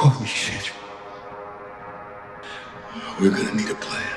Holy shit. We're gonna need a plan.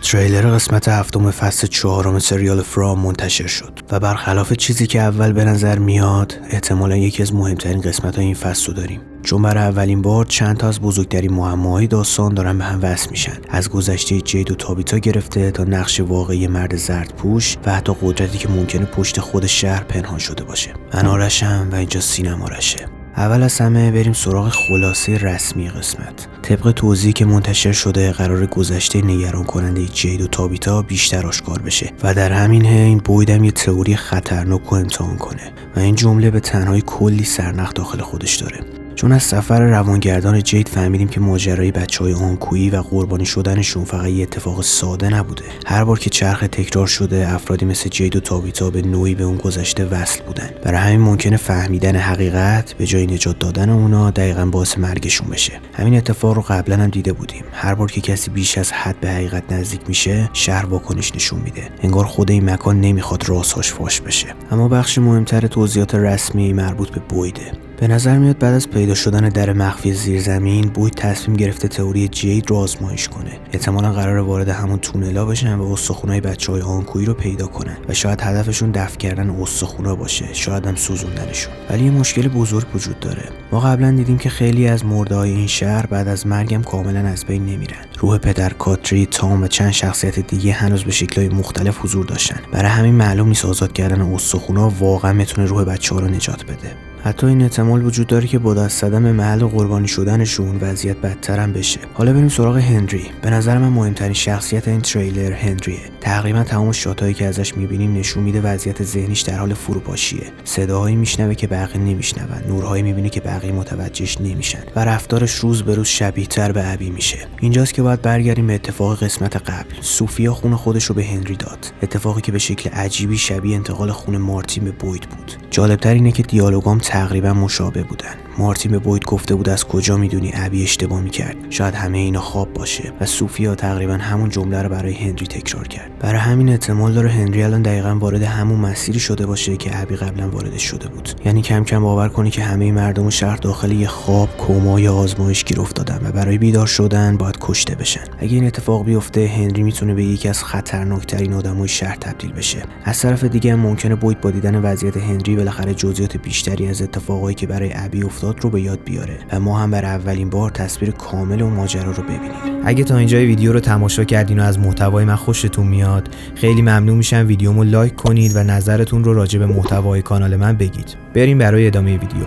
تریلر قسمت 7 فصل 4 سریال فرام منتشر شد و برخلاف چیزی که اول به نظر میاد احتمالا یکی از مهمترین قسمت‌های این فصل رو داریم، چون برای اولین بار چند تا از بزرگترین معماهای داستان دارن به هم وصل میشن، از گذشته جید و تابیتا گرفته تا نقش واقعی مرد زردپوش و حتی قدرتی که ممکنه پشت خود شهر پنهان شده باشه. من آرشم و اینجا سینما آرشه. اول از همه بریم سراغ خلاصه رسمی قسمت. طبق توضیحی که منتشر شده قرار گذشته نگران کننده جید و تابیتا بیشتر آشکار بشه و در همین حین بوید هم یه تئوری خطرناک رو امتحان کنه و این جمله به تنهایی کلی سرنخ داخل خودش داره. چون از سفر روانگردان جید فهمیدیم که ماجرای بچهای آنکویی و قربانی شدنشون فقط یه اتفاق ساده نبوده. هر بار که چرخ تکرار شده افرادی مثل جید و تابیتا به نوعی به اون گذشته وصل بودن. برای همین ممکنه فهمیدن حقیقت به جای نجات دادن اونا دقیقاً باعث مرگشون بشه. همین اتفاق رو قبلا هم دیده بودیم. هر بار که کسی بیش از حد به حقیقت نزدیک میشه شهر واکنش نشون میده. انگار خود این مکان نمیخواد رازهاش فاش بشه. اما بخش مهمتر توضیحات رسمی مربوط به بویده. به نظر میاد بعد از پیدا شدن در مخفی زیرزمین بوید تصمیم گرفته تئوری جید رو آزمایش کنه. احتمالاً قراره وارد همون تونلا بشن و استخونای بچهای آنکویی رو پیدا کنن و شاید هدفشون دفع کردن استخونا باشه، شاید هم سوزوندنشون. ولی یه مشکل بزرگ وجود داره. ما قبلا دیدیم که خیلی از مرده‌های این شهر بعد از مرگم کاملاً از بین نمیرن. روح پدر کاتری، تام و چند شخصیت دیگه هنوز به شکل‌های مختلف حضور داشتن. برای همین معلوم نیست آزاد کردن استخونا واقعا میتونه روح بچه‌ها رو نجات بده. حتی این احتمال وجود داره که با دست زدن به محل قربانی شدنشون وضعیت بدتر هم بشه. حالا بریم سراغ هنری. به نظر من مهمترین شخصیت این تریلر هنریه. تقریبا تمام شاتایی که ازش میبینیم نشون میده وضعیت ذهنیش در حال فروپاشیه. صداهایی میشنوه که بقیه نمیشنون، نورهایی میبینه که بقیه متوجهش نمیشن و رفتارش روز به روز شبیه‌تر به ابی میشه. اینجاست که باید برگردیم به اتفاق قسمت قبل. سوفیا خون خودش رو به هنری داد، اتفاقی که به شکل عجیبی شبیه انتقال خون مارتین به بوید بود. جالب‌تر اینه که دیالوگام تقریبا مشابه بودن. مارتین به بوید گفته بود از کجا میدونی ابی اشتباه میکرد؟ شاید همه اینا خواب باشه و سوفیا تقریبا همون جمله رو برای هنری تکرار کرد. برای همین احتمال داره هنری الان دقیقاً وارد همون مسیری شده باشه که ابی قبلا واردش شده بود. یعنی کم کم باور کنی که همه مردم شهر داخل یه خواب، کما یا آزمایش گیر افتادن و برای بیدار شدن باید کشته بشن. اگه این اتفاق بیفته هنری میتونه به یکی از خطرناکترین آدمای شهر تبدیل بشه. از طرف دیگه هم ممکنه بوید با دیدن وضعیت هنری بالاخره جزئیات بیشتری از اتفاقایی که برای ابی افتاد رو به یاد بیاره و ما هم برای اولین بار تصویر کامل اون ماجرا رو ببینیم. اگه تا اینجای ویدیو رو تماشا کردین و از محتوای من خوشتون میاد، خیلی ممنون میشم ویدیومو لایک کنید و نظرتون رو راجع به محتوای کانال من بگید. بریم برای ادامه ویدیو.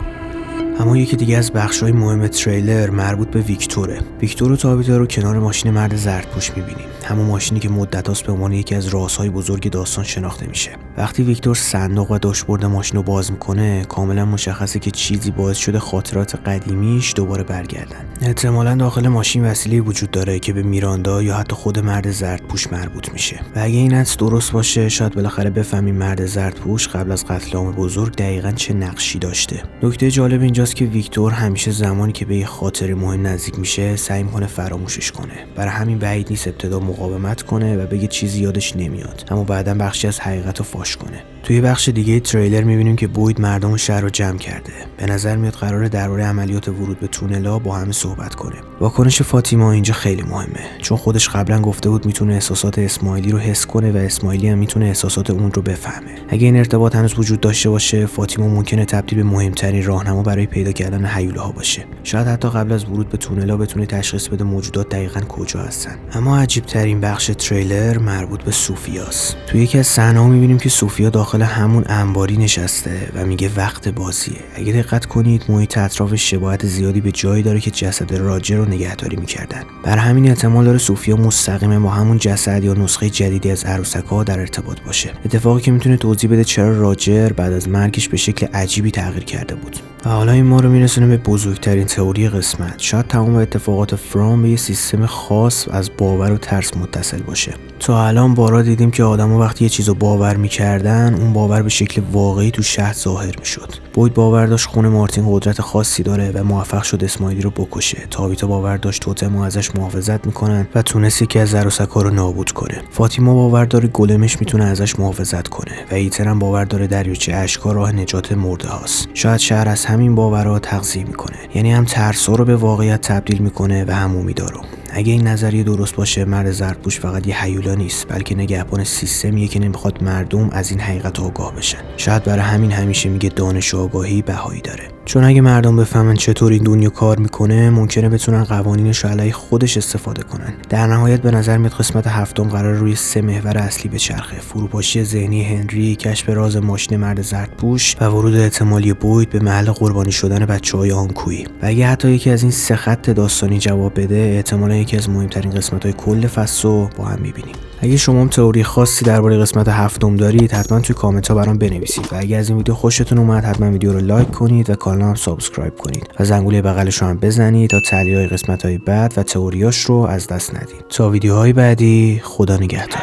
اما یکی دیگه از بخش‌های مهم تریلر مربوط به ویکتوره. ویکتور و تابیتا رو کنار ماشین مرد زردپوش می‌بینیم. همون ماشینی که مدت‌هاست به عنوان یکی از رازهای بزرگ داستان شناخته میشه. وقتی ویکتور صندوق و داشبورد ماشین رو باز میکنه، کاملا مشخصه که چیزی باعث شده خاطرات قدیمیش دوباره برگردن. احتمالاً داخل ماشین وسیله‌ای وجود داره که به میراندا یا حتی خود مرد زردپوش مربوط میشه. و اگه این حدس درست باشه، شاید بالاخره بفهمیم مرد زردپوش قبل از قتل عام بزرگ دقیقاً چه نقشی داشته. نکته جالب اینجاست که ویکتور همیشه زمانی که به یه خاطره مهم نزدیک میشه سعی میکنه فراموشش کنه. برای همین بعید نیست ابتدا مقاومت کنه و بگه چیزی یادش نمیاد، اما بعداً بخشی از حقیقت رو فاش کنه. توی بخش دیگه تریلر میبینیم که بوید مردم شهر رو جمع کرده. به نظر میاد قراره درباره عملیات ورود به تونلا با همه صحبت کنه. واکنش فاطیما اینجا خیلی مهمه، چون خودش قبلا گفته بود میتونه احساسات اسماعیلی رو حس کنه و اسماعیلی هم میتونه احساسات اون رو بفهمه. اگه این ارتباط هنوز وجود داشته باشه، فاطیما ممکنه تبدیل به مهمترین راهنما برای پیدا کردن هیولاها باشه. شاید حتی قبل از ورود به تونلا بتونه تشخیص بده موجودات دقیقاً کجا هستن. اما عجیب ترین بخش تریلر مربوط به سوفیاست. توی یکی از صحنه‌ها میبینیم که سوفیا داخل همون انباری نشسته و میگه وقت بازیه. اگه دقت کنید محیط اطرافش شباهت زیادی به جایی داره که جسد راجر رو نگهداری میکردن. بر همین احتمال داره سوفیا مستقیما با همون جسد یا نسخه جدیدی از عروسک‌ها در ارتباط باشه. اتفاقی که میتونه توضیح بده چرا راجر بعد از مرگش به شکل عجیبی تغییر کرده بود. و حالا این ما رو میرسونه به بزرگترین تئوری قسمت. شاید تمام اتفاقات فرام به یه سیستم خاص از باور و ترس متصل باشه. تا الان بارها دیدیم که آدم‌ها وقتی یه چیزو باور می‌کردن، اون باور به شکل واقعی تو شهر ظاهر می‌شد. بوید باور داشت خون مارتین قدرت خاصی داره و موفق شد اسماعیلی رو بکشه. تابیتا باور داشت توتم ازش محافظت می‌کنن و تونست یکی از عروسک‌ها رو نابود کنه. فاطیما باور داره گلمش میتونه ازش محافظت کنه و ایتر هم باور داره دریاچه اشک‌ها راه نجات مرده هاست. شاید شهر از همین باورها تغذیه میکنه. یعنی هم ترسا رو به واقعیت تبدیل میکنه و هم امیدا رو. اگه این نظریه درست باشه، مرد زردپوش فقط یه هیولا نیست، بلکه نگهبان سیستمیه که نمیخواد مردم از این حقیقت آگاه بشن. شاید برای همین همیشه میگه دانش و آگاهی بهایی داره. چون اگه مردم بفهمن چطور این دنیا کار میکنه، ممکنه بتونن قوانینش رو علیه خودش استفاده کنن. در نهایت به نظر میاد قسمت هفتم قرار روی 3 محور اصلی بچرخه: فروپاشی ذهنی هنری، کشف راز ماشین مرد زردپوش و ورود احتمالی بوید به محل قربانی شدن بچه‌های آنکویی. و اگه حتی یکی از این 3 خط داستانی جواب بده، احتمالاً یکی از مهمترین قسمت‌های کل فصل رو با هم می‌بینیم. اگه شما هم تئوری خاصی درباره قسمت هفتم دارید، حتما توی کامنت‌ها برام بنویسید. و اگه از این ویدیو خوشتون اومد، حتما ویدیو رو لایک کنید و کانال هم سابسکرایب کنید و زنگوله بغلش رو هم بزنید تا تحلیل‌های قسمت‌های بعد و تئوریاش رو از دست ندید. تا ویدیوهای بعدی، خدا نگهدار.